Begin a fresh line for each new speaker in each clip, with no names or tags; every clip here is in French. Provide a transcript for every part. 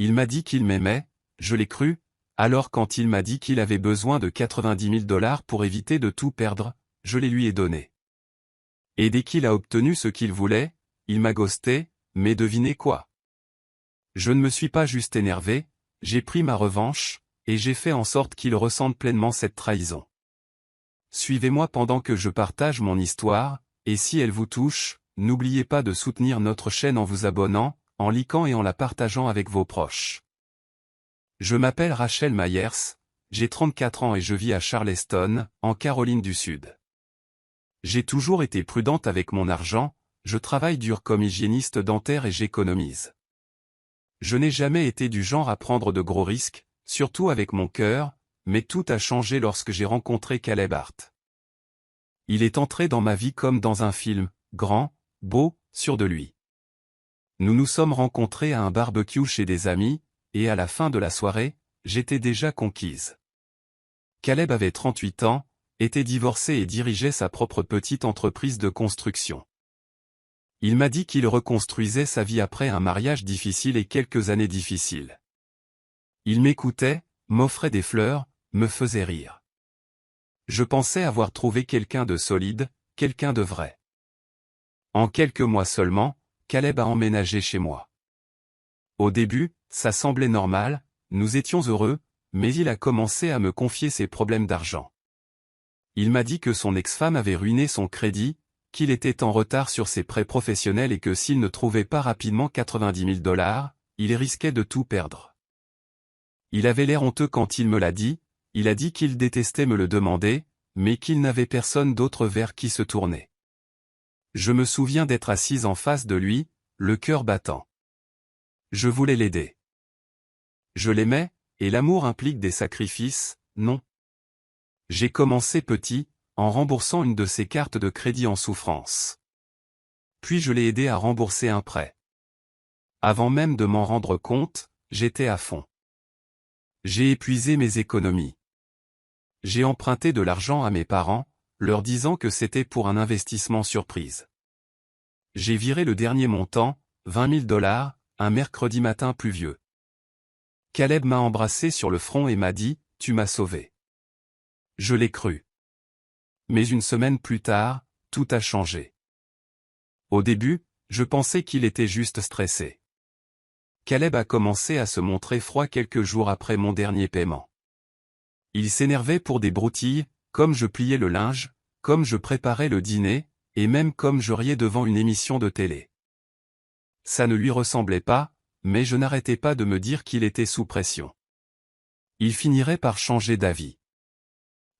il m'a dit qu'il m'aimait, je l'ai cru, alors quand il m'a dit qu'il avait besoin de 90 000 $ pour éviter de tout perdre, je les lui ai donnés. Et dès qu'il a obtenu ce qu'il voulait, il m'a ghosté, mais devinez quoi? Je ne me suis pas juste énervé, j'ai pris ma revanche, et j'ai fait en sorte qu'il ressente pleinement cette trahison. Suivez-moi pendant que je partage mon histoire, et si elle vous touche, n'oubliez pas de soutenir notre chaîne en vous abonnant, en likant et en la partageant avec vos proches. Je m'appelle Rachel Myers, j'ai 34 ans et je vis à Charleston, en Caroline du Sud. J'ai toujours été prudente avec mon argent, je travaille dur comme hygiéniste dentaire et j'économise. Je n'ai jamais été du genre à prendre de gros risques, surtout avec mon cœur, mais tout a changé lorsque j'ai rencontré Caleb Hart. Il est entré dans ma vie comme dans un film, grand, beau, sûr de lui. Nous nous sommes rencontrés à un barbecue chez des amis, et à la fin de la soirée, j'étais déjà conquise. Caleb avait 38 ans, était divorcé et dirigeait sa propre petite entreprise de construction. Il m'a dit qu'il reconstruisait sa vie après un mariage difficile et quelques années difficiles. Il m'écoutait, m'offrait des fleurs, me faisait rire. Je pensais avoir trouvé quelqu'un de solide, quelqu'un de vrai. En quelques mois seulement, Caleb a emménagé chez moi. Au début, ça semblait normal, nous étions heureux, mais il a commencé à me confier ses problèmes d'argent. Il m'a dit que son ex-femme avait ruiné son crédit, qu'il était en retard sur ses prêts professionnels et que s'il ne trouvait pas rapidement 90 000 $, il risquait de tout perdre. Il avait l'air honteux quand il me l'a dit, il a dit qu'il détestait me le demander, mais qu'il n'avait personne d'autre vers qui se tourner. Je me souviens d'être assise en face de lui, le cœur battant. Je voulais l'aider. Je l'aimais, et l'amour implique des sacrifices, non? J'ai commencé petit, en remboursant une de ses cartes de crédit en souffrance. Puis je l'ai aidé à rembourser un prêt. Avant même de m'en rendre compte, j'étais à fond. J'ai épuisé mes économies. J'ai emprunté de l'argent à mes parents, leur disant que c'était pour un investissement surprise. J'ai viré le dernier montant, 20 000 $, un mercredi matin pluvieux. Caleb m'a embrassé sur le front et m'a dit, « Tu m'as sauvé. » Je l'ai cru. Mais une semaine plus tard, tout a changé. Au début, je pensais qu'il était juste stressé. Caleb a commencé à se montrer froid quelques jours après mon dernier paiement. Il s'énervait pour des broutilles, comme je pliais le linge, comme je préparais le dîner, et même comme je riais devant une émission de télé. Ça ne lui ressemblait pas, mais je n'arrêtais pas de me dire qu'il était sous pression. Il finirait par changer d'avis.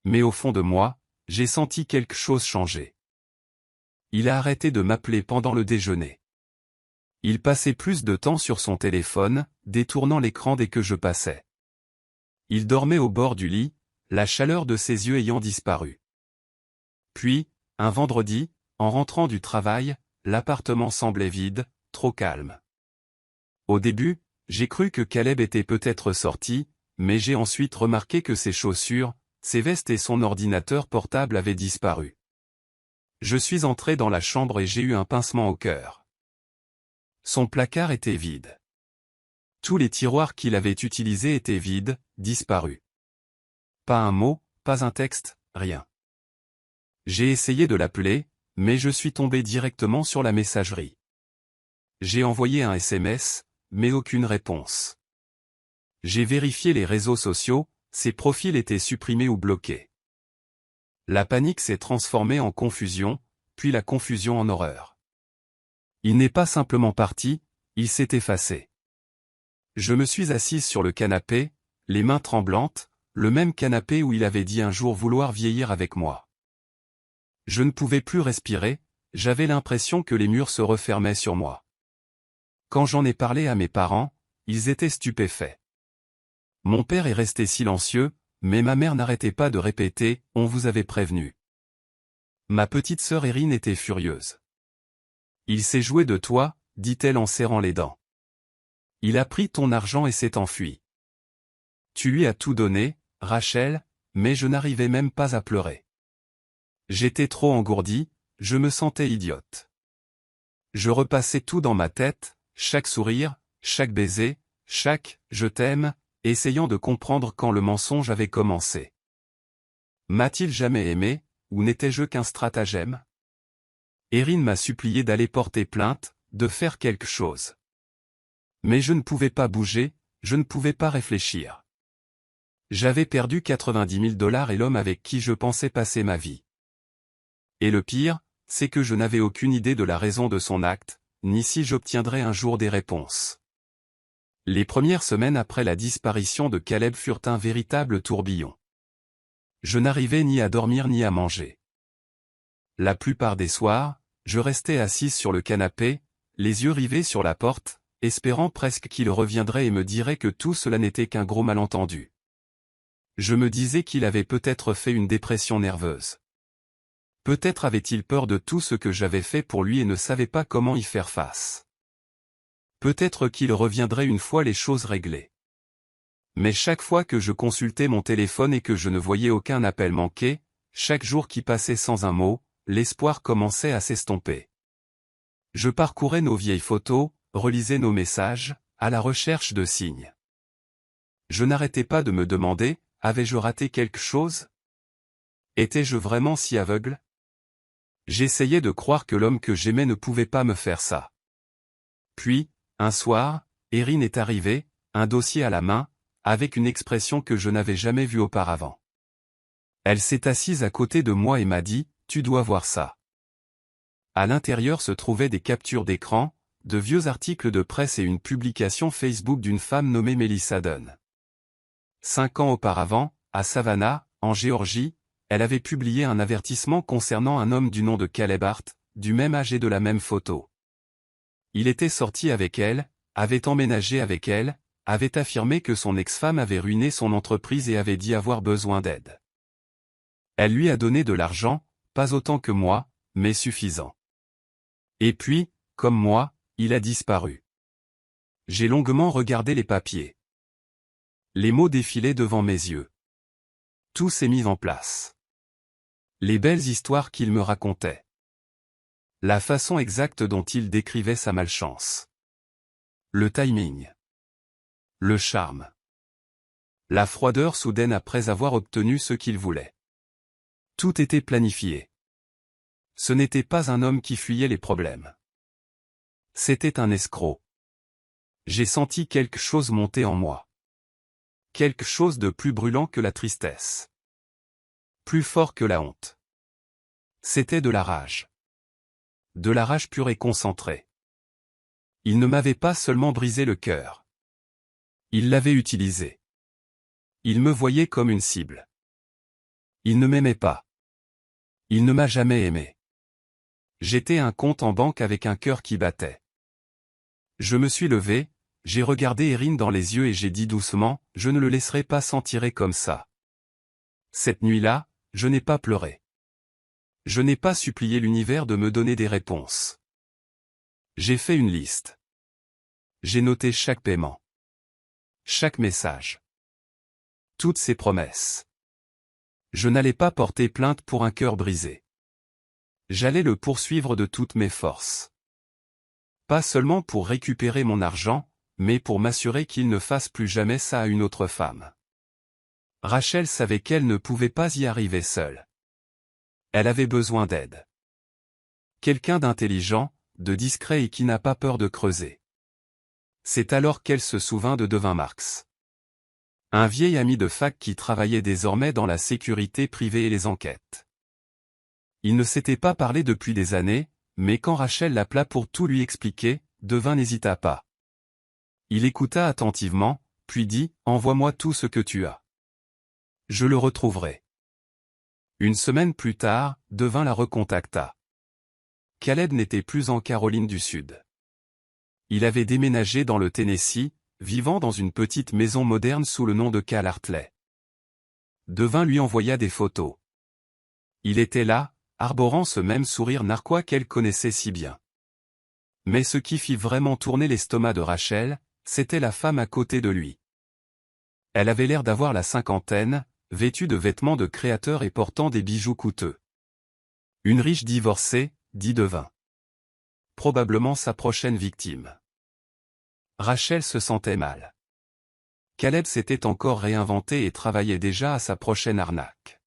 Mais au fond de moi, j'ai senti quelque chose changer. Il a arrêté de m'appeler pendant le déjeuner. Il passait plus de temps sur son téléphone, détournant l'écran dès que je passais. Il dormait au bord du lit, la chaleur de ses yeux ayant disparu. Puis, un vendredi, en rentrant du travail, l'appartement semblait vide, trop calme. Au début, j'ai cru que Caleb était peut-être sorti, mais j'ai ensuite remarqué que ses chaussures, ses vestes et son ordinateur portable avaient disparu. Je suis entré dans la chambre et j'ai eu un pincement au cœur. Son placard était vide. Tous les tiroirs qu'il avait utilisés étaient vides, disparus. Pas un mot, pas un texte, rien. J'ai essayé de l'appeler, mais je suis tombé directement sur la messagerie. J'ai envoyé un SMS, mais aucune réponse. J'ai vérifié les réseaux sociaux, ses profils étaient supprimés ou bloqués. La panique s'est transformée en confusion, puis la confusion en horreur. Il n'est pas simplement parti, il s'est effacé. Je me suis assise sur le canapé, les mains tremblantes, le même canapé où il avait dit un jour vouloir vieillir avec moi. Je ne pouvais plus respirer, j'avais l'impression que les murs se refermaient sur moi. Quand j'en ai parlé à mes parents, ils étaient stupéfaits. Mon père est resté silencieux, mais ma mère n'arrêtait pas de répéter « On vous avait prévenu ». Ma petite sœur Erin était furieuse. « Il s'est joué de toi », dit-elle en serrant les dents. « Il a pris ton argent et s'est enfui. Tu lui as tout donné, Rachel, mais je n'arrivais même pas à pleurer. J'étais trop engourdie, je me sentais idiote. Je repassais tout dans ma tête, chaque sourire, chaque baiser, Je t'aime, essayant de comprendre quand le mensonge avait commencé. M'a-t-il jamais aimé, ou n'étais-je qu'un stratagème? Erin m'a supplié d'aller porter plainte, de faire quelque chose. Mais je ne pouvais pas bouger, je ne pouvais pas réfléchir. J'avais perdu 90 000 $ et l'homme avec qui je pensais passer ma vie. Et le pire, c'est que je n'avais aucune idée de la raison de son acte, ni si j'obtiendrais un jour des réponses. Les premières semaines après la disparition de Caleb furent un véritable tourbillon. Je n'arrivais ni à dormir ni à manger. La plupart des soirs, je restais assise sur le canapé, les yeux rivés sur la porte, espérant presque qu'il reviendrait et me dirait que tout cela n'était qu'un gros malentendu. Je me disais qu'il avait peut-être fait une dépression nerveuse. Peut-être avait-il peur de tout ce que j'avais fait pour lui et ne savait pas comment y faire face. Peut-être qu'il reviendrait une fois les choses réglées. Mais chaque fois que je consultais mon téléphone et que je ne voyais aucun appel manqué, chaque jour qui passait sans un mot, l'espoir commençait à s'estomper. Je parcourais nos vieilles photos, relisais nos messages, à la recherche de signes. Je n'arrêtais pas de me demander, avais-je raté quelque chose? Étais-je vraiment si aveugle? J'essayais de croire que l'homme que j'aimais ne pouvait pas me faire ça. Puis, un soir, Erin est arrivée, un dossier à la main, avec une expression que je n'avais jamais vue auparavant. Elle s'est assise à côté de moi et m'a dit, « Tu dois voir ça. » À l'intérieur se trouvaient des captures d'écran, de vieux articles de presse et une publication Facebook d'une femme nommée Melissa Dunn. 5 ans auparavant, à Savannah, en Géorgie, elle avait publié un avertissement concernant un homme du nom de Caleb Hart, du même âge et de la même photo. Il était sorti avec elle, avait emménagé avec elle, avait affirmé que son ex-femme avait ruiné son entreprise et avait dit avoir besoin d'aide. Elle lui a donné de l'argent, pas autant que moi, mais suffisant. Et puis, comme moi, il a disparu. J'ai longuement regardé les papiers. Les mots défilaient devant mes yeux. Tout s'est mis en place. Les belles histoires qu'il me racontait. La façon exacte dont il décrivait sa malchance. Le timing. Le charme. La froideur soudaine après avoir obtenu ce qu'il voulait. Tout était planifié. Ce n'était pas un homme qui fuyait les problèmes. C'était un escroc. J'ai senti quelque chose monter en moi. Quelque chose de plus brûlant que la tristesse. Plus fort que la honte. C'était de la rage. De la rage pure et concentrée. Il ne m'avait pas seulement brisé le cœur. Il l'avait utilisé. Il me voyait comme une cible. Il ne m'aimait pas. Il ne m'a jamais aimé. J'étais un compte en banque avec un cœur qui battait. Je me suis levé, j'ai regardé Erin dans les yeux et j'ai dit doucement, je ne le laisserai pas s'en tirer comme ça. Cette nuit-là, je n'ai pas pleuré. Je n'ai pas supplié l'univers de me donner des réponses. J'ai fait une liste. J'ai noté chaque paiement. Chaque message. Toutes ses promesses. Je n'allais pas porter plainte pour un cœur brisé. J'allais le poursuivre de toutes mes forces. Pas seulement pour récupérer mon argent, mais pour m'assurer qu'il ne fasse plus jamais ça à une autre femme. Rachel savait qu'elle ne pouvait pas y arriver seule. Elle avait besoin d'aide. Quelqu'un d'intelligent, de discret et qui n'a pas peur de creuser. C'est alors qu'elle se souvint de Devin Marks. Un vieil ami de fac qui travaillait désormais dans la sécurité privée et les enquêtes. Ils ne s'étaient pas parlé depuis des années, mais quand Rachel l'appela pour tout lui expliquer, Devin n'hésita pas. Il écouta attentivement, puis dit, « Envoie-moi tout ce que tu as. Je le retrouverai. » Une semaine plus tard, Devin la recontacta. Caleb n'était plus en Caroline du Sud. Il avait déménagé dans le Tennessee, vivant dans une petite maison moderne sous le nom de Cal Hartley. Devin lui envoya des photos. Il était là, arborant ce même sourire narquois qu'elle connaissait si bien. Mais ce qui fit vraiment tourner l'estomac de Rachel, c'était la femme à côté de lui. Elle avait l'air d'avoir la cinquantaine, vêtue de vêtements de créateur et portant des bijoux coûteux. Une riche divorcée, dit Devin. Probablement sa prochaine victime. Rachel se sentait mal. Caleb s'était encore réinventé et travaillait déjà à sa prochaine arnaque.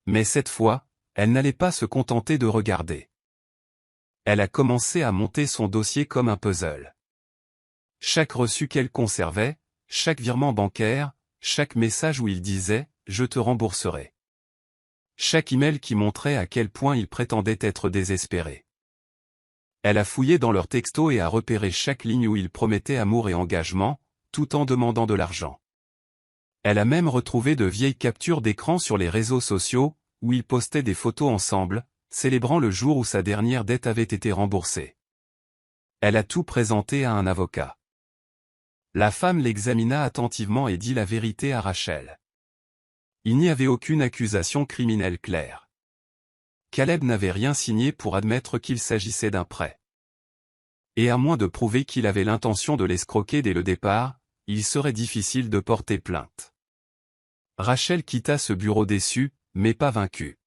Mais cette fois, elle n'allait pas se contenter de regarder. Elle a commencé à monter son dossier comme un puzzle. Chaque reçu qu'elle conservait, chaque virement bancaire, chaque message où il disait « Je te rembourserai ». Chaque email qui montrait à quel point il prétendait être désespéré. Elle a fouillé dans leurs textos et a repéré chaque ligne où il promettait amour et engagement, tout en demandant de l'argent. Elle a même retrouvé de vieilles captures d'écran sur les réseaux sociaux, où ils postaient des photos ensemble, célébrant le jour où sa dernière dette avait été remboursée. Elle a tout présenté à un avocat. La femme l'examina attentivement et dit la vérité à Rachel. Il n'y avait aucune accusation criminelle claire. Caleb n'avait rien signé pour admettre qu'il s'agissait d'un prêt. Et à moins de prouver qu'il avait l'intention de l'escroquer dès le départ, il serait difficile de porter plainte. Rachel quitta ce bureau déçue, mais pas vaincue.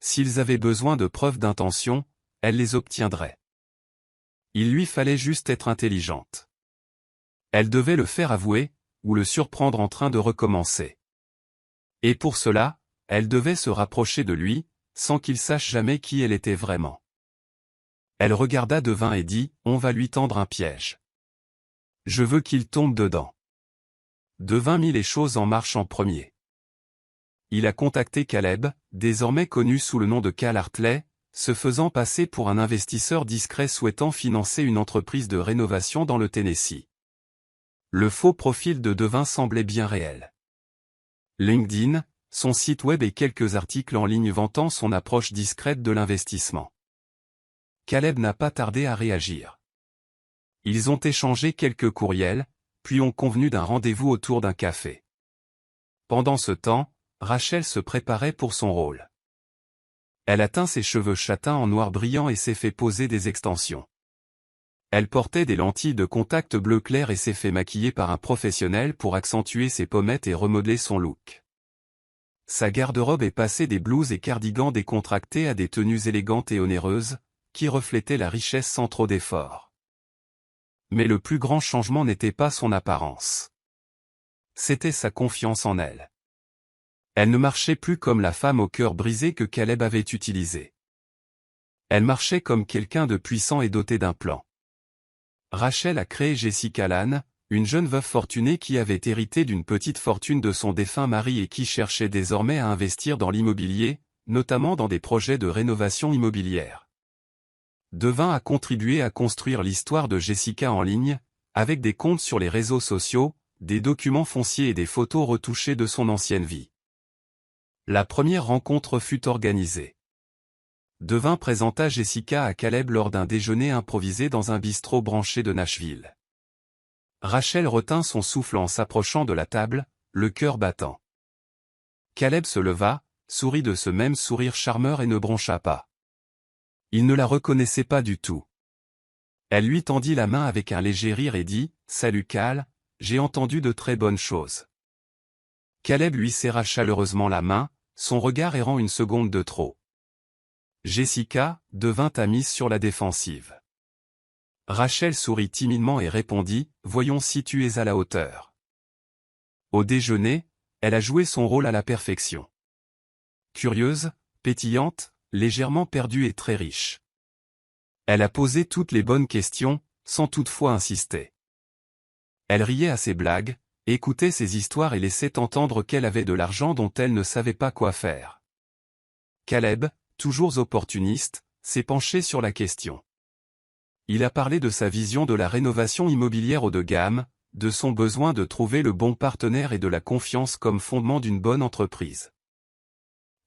S'ils avaient besoin de preuves d'intention, elle les obtiendrait. Il lui fallait juste être intelligente. Elle devait le faire avouer, ou le surprendre en train de recommencer. Et pour cela, elle devait se rapprocher de lui, sans qu'il sache jamais qui elle était vraiment. Elle regarda Devin et dit, « On va lui tendre un piège. Je veux qu'il tombe dedans. » Devin mit les choses en marche en premier. Il a contacté Caleb, désormais connu sous le nom de Cal Hartley, se faisant passer pour un investisseur discret souhaitant financer une entreprise de rénovation dans le Tennessee. Le faux profil de Devin semblait bien réel. LinkedIn, son site web et quelques articles en ligne vantant son approche discrète de l'investissement. Caleb n'a pas tardé à réagir. Ils ont échangé quelques courriels, puis ont convenu d'un rendez-vous autour d'un café. Pendant ce temps, Rachel se préparait pour son rôle. Elle a teint ses cheveux châtains en noir brillant et s'est fait poser des extensions. Elle portait des lentilles de contact bleu clair et s'est fait maquiller par un professionnel pour accentuer ses pommettes et remodeler son look. Sa garde-robe est passée des blouses et cardigans décontractés à des tenues élégantes et onéreuses, qui reflétaient la richesse sans trop d'efforts. Mais le plus grand changement n'était pas son apparence. C'était sa confiance en elle. Elle ne marchait plus comme la femme au cœur brisé que Caleb avait utilisée. Elle marchait comme quelqu'un de puissant et doté d'un plan. Rachel a créé Jessica Lange, une jeune veuve fortunée qui avait hérité d'une petite fortune de son défunt mari et qui cherchait désormais à investir dans l'immobilier, notamment dans des projets de rénovation immobilière. Devin a contribué à construire l'histoire de Jessica en ligne, avec des comptes sur les réseaux sociaux, des documents fonciers et des photos retouchées de son ancienne vie. La première rencontre fut organisée. Devin présenta Jessica à Caleb lors d'un déjeuner improvisé dans un bistrot branché de Nashville. Rachel retint son souffle en s'approchant de la table, le cœur battant. Caleb se leva, sourit de ce même sourire charmeur et ne broncha pas. Il ne la reconnaissait pas du tout. Elle lui tendit la main avec un léger rire et dit « Salut Cal, j'ai entendu de très bonnes choses. » Caleb lui serra chaleureusement la main, son regard errant une seconde de trop. Jessica devint mise sur la défensive. Rachel sourit timidement et répondit « Voyons si tu es à la hauteur. » Au déjeuner, elle a joué son rôle à la perfection. Curieuse, pétillante, légèrement perdue et très riche. Elle a posé toutes les bonnes questions, sans toutefois insister. Elle riait à ses blagues, écoutait ses histoires et laissait entendre qu'elle avait de l'argent dont elle ne savait pas quoi faire. Caleb, toujours opportuniste, s'est penché sur la question. Il a parlé de sa vision de la rénovation immobilière haut de gamme, de son besoin de trouver le bon partenaire et de la confiance comme fondement d'une bonne entreprise.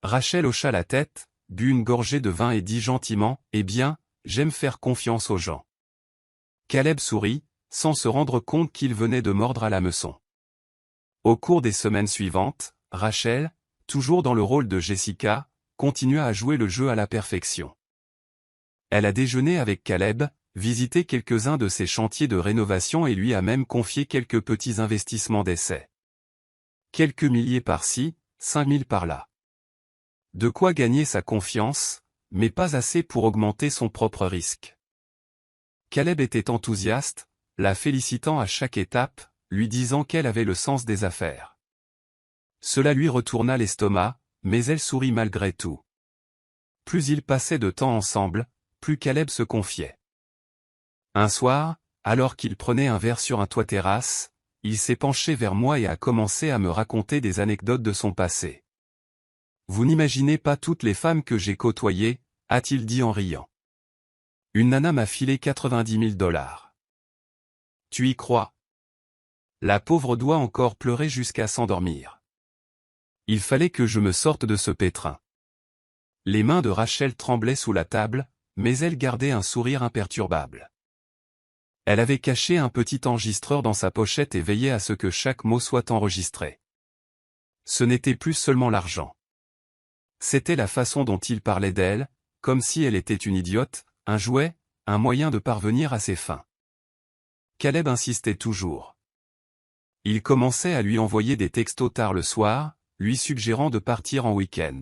Rachel hocha la tête, but une gorgée de vin et dit gentiment « Eh bien, j'aime faire confiance aux gens. » Caleb sourit, sans se rendre compte qu'il venait de mordre à l'hameçon. Au cours des semaines suivantes, Rachel, toujours dans le rôle de Jessica, continua à jouer le jeu à la perfection. Elle a déjeuné avec Caleb, visité quelques-uns de ses chantiers de rénovation et lui a même confié quelques petits investissements d'essai. Quelques milliers par-ci, 5000 par-là. De quoi gagner sa confiance, mais pas assez pour augmenter son propre risque. Caleb était enthousiaste, la félicitant à chaque étape, lui disant qu'elle avait le sens des affaires. Cela lui retourna l'estomac, mais elle sourit malgré tout. Plus ils passaient de temps ensemble, plus Caleb se confiait. Un soir, alors qu'il prenait un verre sur un toit-terrasse, il s'est penché vers moi et a commencé à me raconter des anecdotes de son passé. « Vous n'imaginez pas toutes les femmes que j'ai côtoyées, a-t-il dit en riant. Une nana m'a filé 90 000 $. Tu y crois? La pauvre doit encore pleurer jusqu'à s'endormir. Il fallait que je me sorte de ce pétrin. Les mains de Rachel tremblaient sous la table, mais elle gardait un sourire imperturbable. Elle avait caché un petit enregistreur dans sa pochette et veillait à ce que chaque mot soit enregistré. Ce n'était plus seulement l'argent. C'était la façon dont il parlait d'elle, comme si elle était une idiote, un jouet, un moyen de parvenir à ses fins. Caleb insistait toujours. Il commençait à lui envoyer des textos tard le soir, lui suggérant de partir en week-end.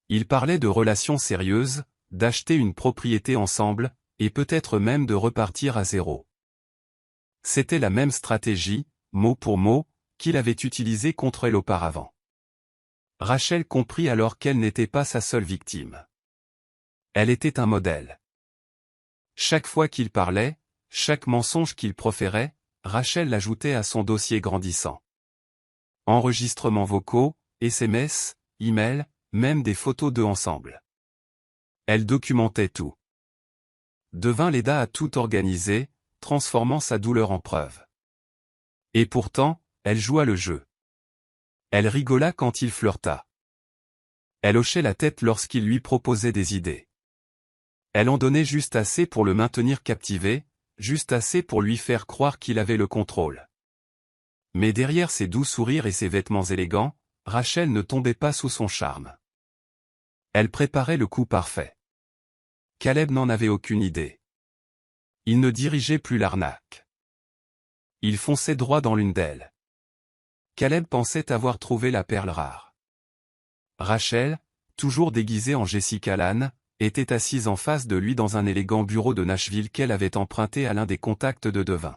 Il parlait de relations sérieuses, d'acheter une propriété ensemble, et peut-être même de repartir à zéro. C'était la même stratégie, mot pour mot, qu'il avait utilisée contre elle auparavant. Rachel comprit alors qu'elle n'était pas sa seule victime. Elle était un modèle. Chaque fois qu'il parlait, chaque mensonge qu'il proférait, Rachel l'ajoutait à son dossier grandissant. Enregistrements vocaux, SMS, emails, même des photos d'eux ensemble. Elle documentait tout. Devin l'aida à tout organiser, transformant sa douleur en preuve. Et pourtant, elle joua le jeu. Elle rigola quand il flirta. Elle hochait la tête lorsqu'il lui proposait des idées. Elle en donnait juste assez pour le maintenir captivé, juste assez pour lui faire croire qu'il avait le contrôle. Mais derrière ses doux sourires et ses vêtements élégants, Rachel ne tombait pas sous son charme. Elle préparait le coup parfait. Caleb n'en avait aucune idée. Il ne dirigeait plus l'arnaque. Il fonçait droit dans l'une d'elles. Caleb pensait avoir trouvé la perle rare. Rachel, toujours déguisée en Jessica Lange, était assise en face de lui dans un élégant bureau de Nashville qu'elle avait emprunté à l'un des contacts de Devin.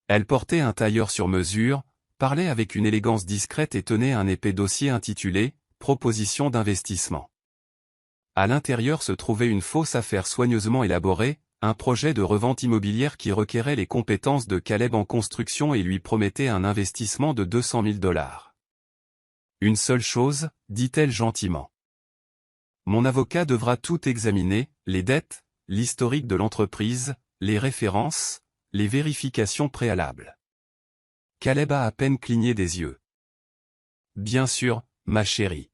Elle portait un tailleur sur mesure, parlait avec une élégance discrète et tenait un épais dossier intitulé « Proposition d'investissement ». À l'intérieur se trouvait une fausse affaire soigneusement élaborée, un projet de revente immobilière qui requérait les compétences de Caleb en construction et lui promettait un investissement de 200 000 $. Une seule chose, dit-elle gentiment. Mon avocat devra tout examiner, les dettes, l'historique de l'entreprise, les références, les vérifications préalables. Caleb a à peine cligné des yeux. Bien sûr, ma chérie.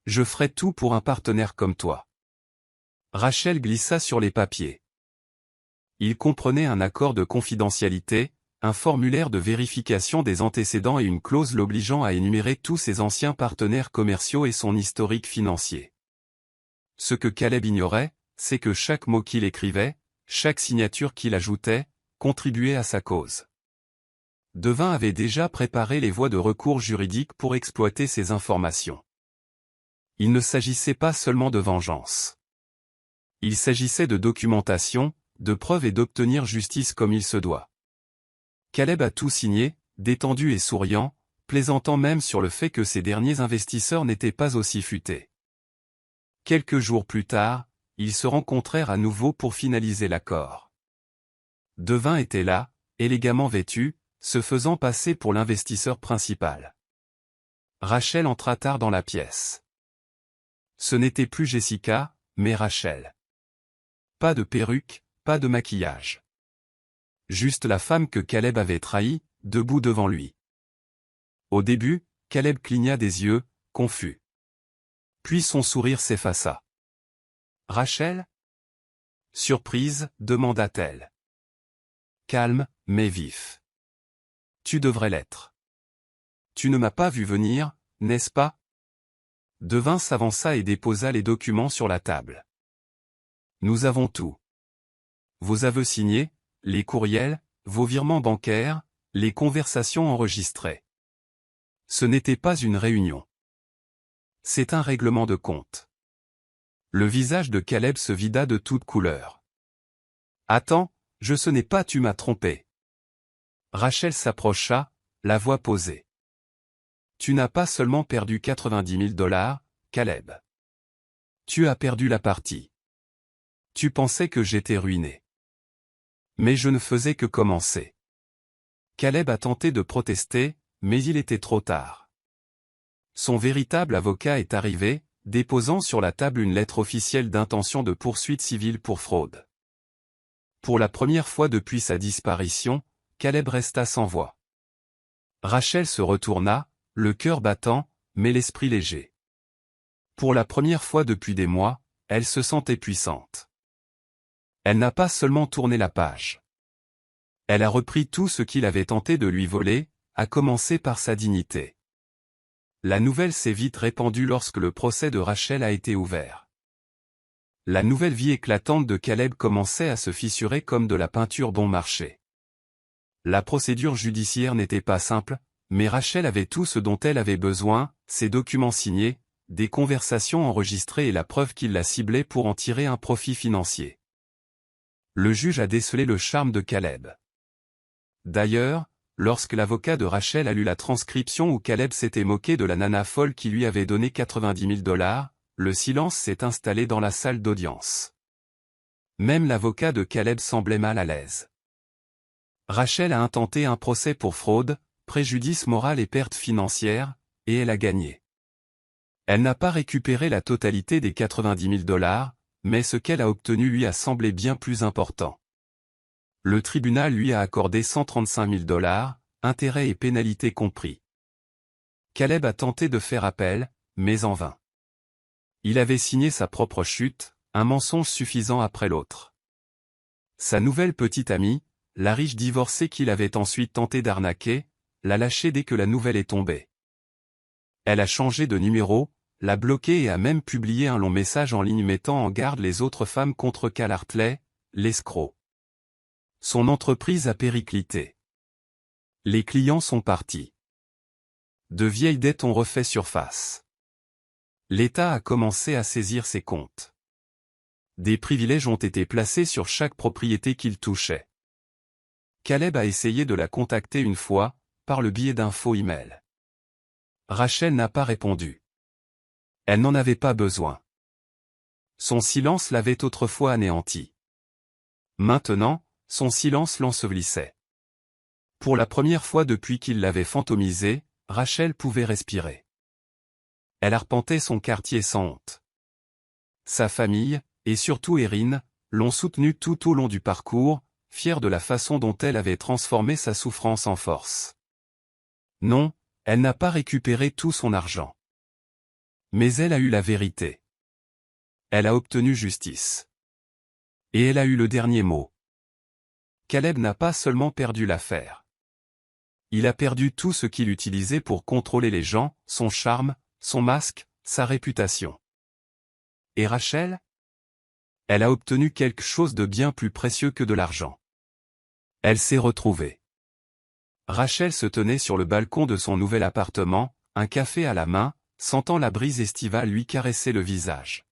Je ferai tout pour un partenaire comme toi. Rachel glissa sur les papiers. Il comprenait un accord de confidentialité, un formulaire de vérification des antécédents et une clause l'obligeant à énumérer tous ses anciens partenaires commerciaux et son historique financier. Ce que Caleb ignorait, c'est que chaque mot qu'il écrivait, chaque signature qu'il ajoutait, contribuait à sa cause. Devin avait déjà préparé les voies de recours juridiques pour exploiter ces informations. Il ne s'agissait pas seulement de vengeance. Il s'agissait de documentation, de preuves et d'obtenir justice comme il se doit. Caleb a tout signé, détendu et souriant, plaisantant même sur le fait que ces derniers investisseurs n'étaient pas aussi futés. Quelques jours plus tard, ils se rencontrèrent à nouveau pour finaliser l'accord. Devin était là, élégamment vêtu, se faisant passer pour l'investisseur principal. Rachel entra tard dans la pièce. Ce n'était plus Jessica, mais Rachel. Pas de perruque, pas de maquillage. Juste la femme que Caleb avait trahie, debout devant lui. Au début, Caleb cligna des yeux, confus. Puis son sourire s'effaça. « Rachel ?» Surprise, demanda-t-elle. Calme, mais vif. « Tu devrais l'être. Tu ne m'as pas vu venir, n'est-ce pas ?» Devin s'avança et déposa les documents sur la table. « Nous avons tout. Vos aveux signés, les courriels, vos virements bancaires, les conversations enregistrées. Ce n'était pas une réunion. C'est un règlement de compte. » Le visage de Caleb se vida de toutes couleurs. « Attends, ce n'est pas tu m'as trompé. Rachel s'approcha, la voix posée. Tu n'as pas seulement perdu 90 000 $, Caleb. Tu as perdu la partie. Tu pensais que j'étais ruiné. Mais je ne faisais que commencer. Caleb a tenté de protester, mais il était trop tard. Son véritable avocat est arrivé, déposant sur la table une lettre officielle d'intention de poursuite civile pour fraude. Pour la première fois depuis sa disparition, Caleb resta sans voix. Rachel se retourna, le cœur battant, mais l'esprit léger. Pour la première fois depuis des mois, elle se sentait puissante. Elle n'a pas seulement tourné la page. Elle a repris tout ce qu'il avait tenté de lui voler, à commencer par sa dignité. La nouvelle s'est vite répandue lorsque le procès de Rachel a été ouvert. La nouvelle vie éclatante de Caleb commençait à se fissurer comme de la peinture bon marché. La procédure judiciaire n'était pas simple, mais Rachel avait tout ce dont elle avait besoin, ses documents signés, des conversations enregistrées et la preuve qu'il la ciblait pour en tirer un profit financier. Le juge a décelé le charme de Caleb. D'ailleurs, lorsque l'avocat de Rachel a lu la transcription où Caleb s'était moqué de la nana folle qui lui avait donné 90 000 $, le silence s'est installé dans la salle d'audience. Même l'avocat de Caleb semblait mal à l'aise. Rachel a intenté un procès pour fraude, préjudice moral et perte financière, et elle a gagné. Elle n'a pas récupéré la totalité des 90 000 $, mais ce qu'elle a obtenu lui a semblé bien plus important. Le tribunal lui a accordé 135 000 $, intérêts et pénalités compris. Caleb a tenté de faire appel, mais en vain. Il avait signé sa propre chute, un mensonge suffisant après l'autre. Sa nouvelle petite amie, la riche divorcée qu'il avait ensuite tenté d'arnaquer, l'a lâché dès que la nouvelle est tombée. Elle a changé de numéro, l'a bloqué et a même publié un long message en ligne mettant en garde les autres femmes contre Cal Hartley, l'escroc. Son entreprise a périclité. Les clients sont partis. De vieilles dettes ont refait surface. L'État a commencé à saisir ses comptes. Des privilèges ont été placés sur chaque propriété qu'il touchait. Caleb a essayé de la contacter une fois, par le biais d'un faux email. Rachel n'a pas répondu. Elle n'en avait pas besoin. Son silence l'avait autrefois anéanti. Maintenant, son silence l'ensevelissait. Pour la première fois depuis qu'il l'avait fantomisée, Rachel pouvait respirer. Elle arpentait son quartier sans honte. Sa famille, et surtout Erin, l'ont soutenue tout au long du parcours, fière de la façon dont elle avait transformé sa souffrance en force. Non, elle n'a pas récupéré tout son argent. Mais elle a eu la vérité. Elle a obtenu justice. Et elle a eu le dernier mot. Caleb n'a pas seulement perdu l'affaire. Il a perdu tout ce qu'il utilisait pour contrôler les gens, son charme, son masque, sa réputation. Et Rachel? Elle a obtenu quelque chose de bien plus précieux que de l'argent. Elle s'est retrouvée. Rachel se tenait sur le balcon de son nouvel appartement, un café à la main, sentant la brise estivale lui caresser le visage.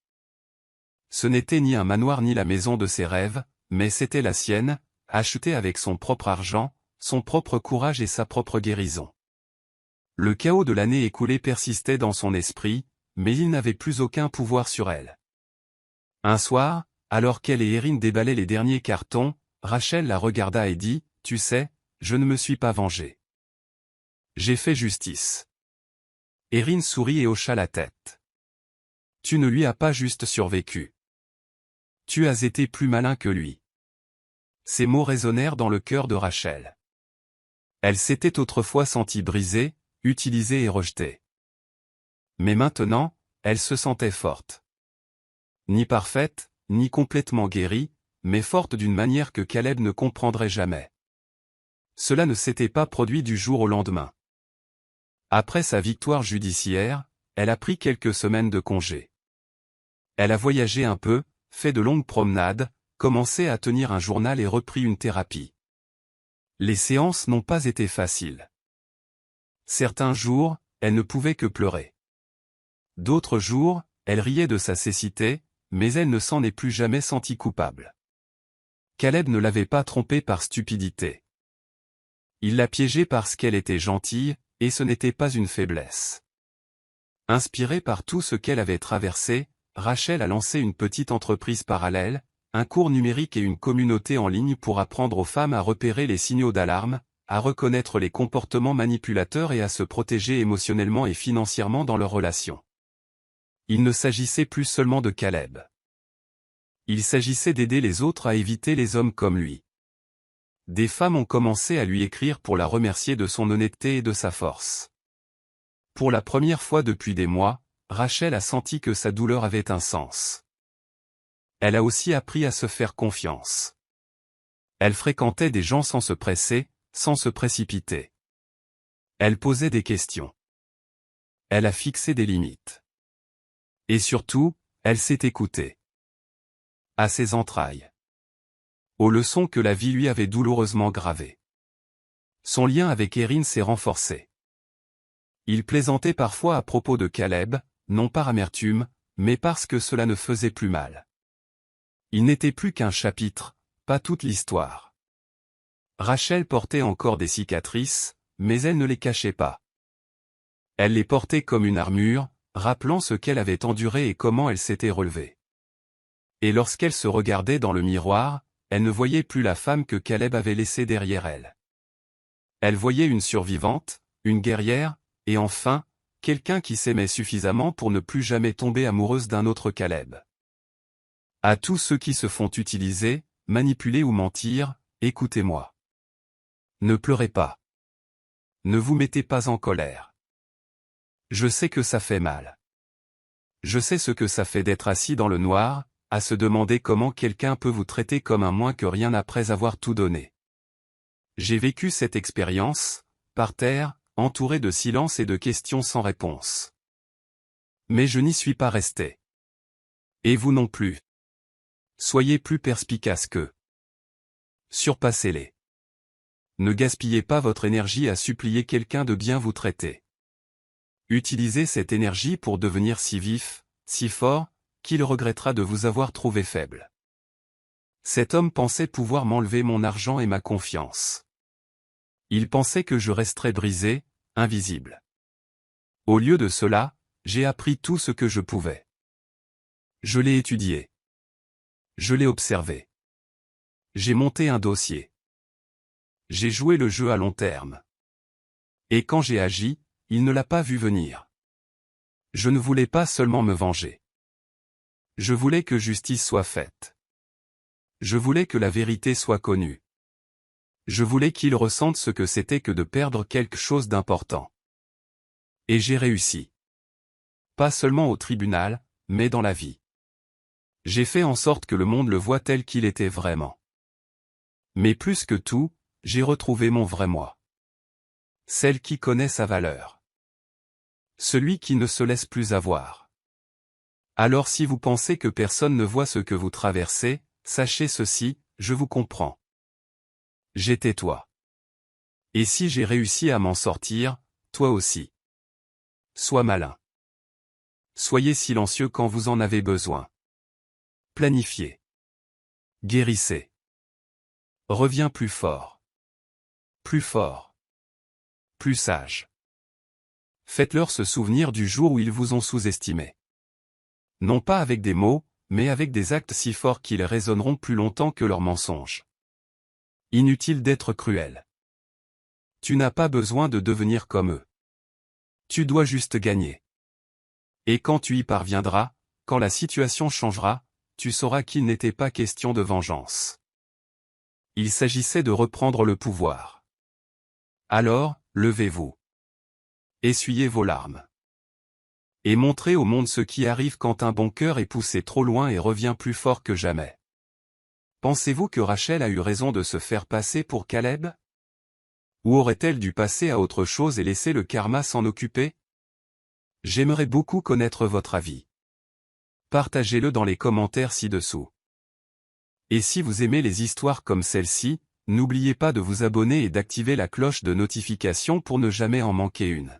Ce n'était ni un manoir ni la maison de ses rêves, mais c'était la sienne, achetée avec son propre argent, son propre courage et sa propre guérison. Le chaos de l'année écoulée persistait dans son esprit, mais il n'avait plus aucun pouvoir sur elle. Un soir, alors qu'elle et Erin déballaient les derniers cartons, Rachel la regarda et dit, « Tu sais, je ne me suis pas vengée. J'ai fait justice. » Erin sourit et hocha la tête. « Tu ne lui as pas juste survécu. Tu as été plus malin que lui. » Ces mots résonnèrent dans le cœur de Rachel. Elle s'était autrefois sentie brisée, utilisée et rejetée. Mais maintenant, elle se sentait forte. Ni parfaite, ni complètement guérie, mais forte d'une manière que Caleb ne comprendrait jamais. Cela ne s'était pas produit du jour au lendemain. Après sa victoire judiciaire, elle a pris quelques semaines de congé. Elle a voyagé un peu, fait de longues promenades, commencé à tenir un journal et repris une thérapie. Les séances n'ont pas été faciles. Certains jours, elle ne pouvait que pleurer. D'autres jours, elle riait de sa cécité, mais elle ne s'en est plus jamais sentie coupable. Caleb ne l'avait pas trompée par stupidité. Il l'a piégée parce qu'elle était gentille, et ce n'était pas une faiblesse. Inspirée par tout ce qu'elle avait traversé, Rachel a lancé une petite entreprise parallèle, un cours numérique et une communauté en ligne pour apprendre aux femmes à repérer les signaux d'alarme, à reconnaître les comportements manipulateurs et à se protéger émotionnellement et financièrement dans leurs relations. Il ne s'agissait plus seulement de Caleb. Il s'agissait d'aider les autres à éviter les hommes comme lui. Des femmes ont commencé à lui écrire pour la remercier de son honnêteté et de sa force. Pour la première fois depuis des mois, Rachel a senti que sa douleur avait un sens. Elle a aussi appris à se faire confiance. Elle fréquentait des gens sans se presser, sans se précipiter. Elle posait des questions. Elle a fixé des limites. Et surtout, elle s'est écoutée. À ses entrailles. Aux leçons que la vie lui avait douloureusement gravées. Son lien avec Erin s'est renforcé. Il plaisantait parfois à propos de Caleb, non par amertume, mais parce que cela ne faisait plus mal. Il n'était plus qu'un chapitre, pas toute l'histoire. Rachel portait encore des cicatrices, mais elle ne les cachait pas. Elle les portait comme une armure, rappelant ce qu'elle avait enduré et comment elle s'était relevée. Et lorsqu'elle se regardait dans le miroir, elle ne voyait plus la femme que Caleb avait laissée derrière elle. Elle voyait une survivante, une guerrière, et enfin, quelqu'un qui s'aimait suffisamment pour ne plus jamais tomber amoureuse d'un autre Caleb. À tous ceux qui se font utiliser, manipuler ou mentir, écoutez-moi. Ne pleurez pas. Ne vous mettez pas en colère. Je sais que ça fait mal. Je sais ce que ça fait d'être assis dans le noir, à se demander comment quelqu'un peut vous traiter comme un moins que rien après avoir tout donné. J'ai vécu cette expérience, par terre, entouré de silence et de questions sans réponse. Mais je n'y suis pas resté. Et vous non plus. Soyez plus perspicaces qu'eux. Surpassez-les. Ne gaspillez pas votre énergie à supplier quelqu'un de bien vous traiter. Utilisez cette énergie pour devenir si vif, si fort, qu'il regrettera de vous avoir trouvé faible. Cet homme pensait pouvoir m'enlever mon argent et ma confiance. Il pensait que je resterais brisé, invisible. Au lieu de cela, j'ai appris tout ce que je pouvais. Je l'ai étudié. Je l'ai observé. J'ai monté un dossier. J'ai joué le jeu à long terme. Et quand j'ai agi, il ne l'a pas vu venir. Je ne voulais pas seulement me venger. Je voulais que justice soit faite. Je voulais que la vérité soit connue. Je voulais qu'il ressente ce que c'était que de perdre quelque chose d'important. Et j'ai réussi. Pas seulement au tribunal, mais dans la vie. J'ai fait en sorte que le monde le voie tel qu'il était vraiment. Mais plus que tout, j'ai retrouvé mon vrai moi. Celle qui connaît sa valeur. Celui qui ne se laisse plus avoir. Alors si vous pensez que personne ne voit ce que vous traversez, sachez ceci, je vous comprends. J'étais toi. Et si j'ai réussi à m'en sortir, toi aussi. Sois malin. Soyez silencieux quand vous en avez besoin. Planifiez. Guérissez. Reviens plus fort. Plus fort. Plus sage. Faites-leur se souvenir du jour où ils vous ont sous-estimé. Non pas avec des mots, mais avec des actes si forts qu'ils résonneront plus longtemps que leurs mensonges. Inutile d'être cruel. Tu n'as pas besoin de devenir comme eux. Tu dois juste gagner. Et quand tu y parviendras, quand la situation changera, tu sauras qu'il n'était pas question de vengeance. Il s'agissait de reprendre le pouvoir. Alors, levez-vous. Essuyez vos larmes. Et montrez au monde ce qui arrive quand un bon cœur est poussé trop loin et revient plus fort que jamais. Pensez-vous que Rachel a eu raison de se faire passer pour Caleb? Ou aurait-elle dû passer à autre chose et laisser le karma s'en occuper? J'aimerais beaucoup connaître votre avis. Partagez-le dans les commentaires ci-dessous. Et si vous aimez les histoires comme celle-ci, n'oubliez pas de vous abonner et d'activer la cloche de notification pour ne jamais en manquer une.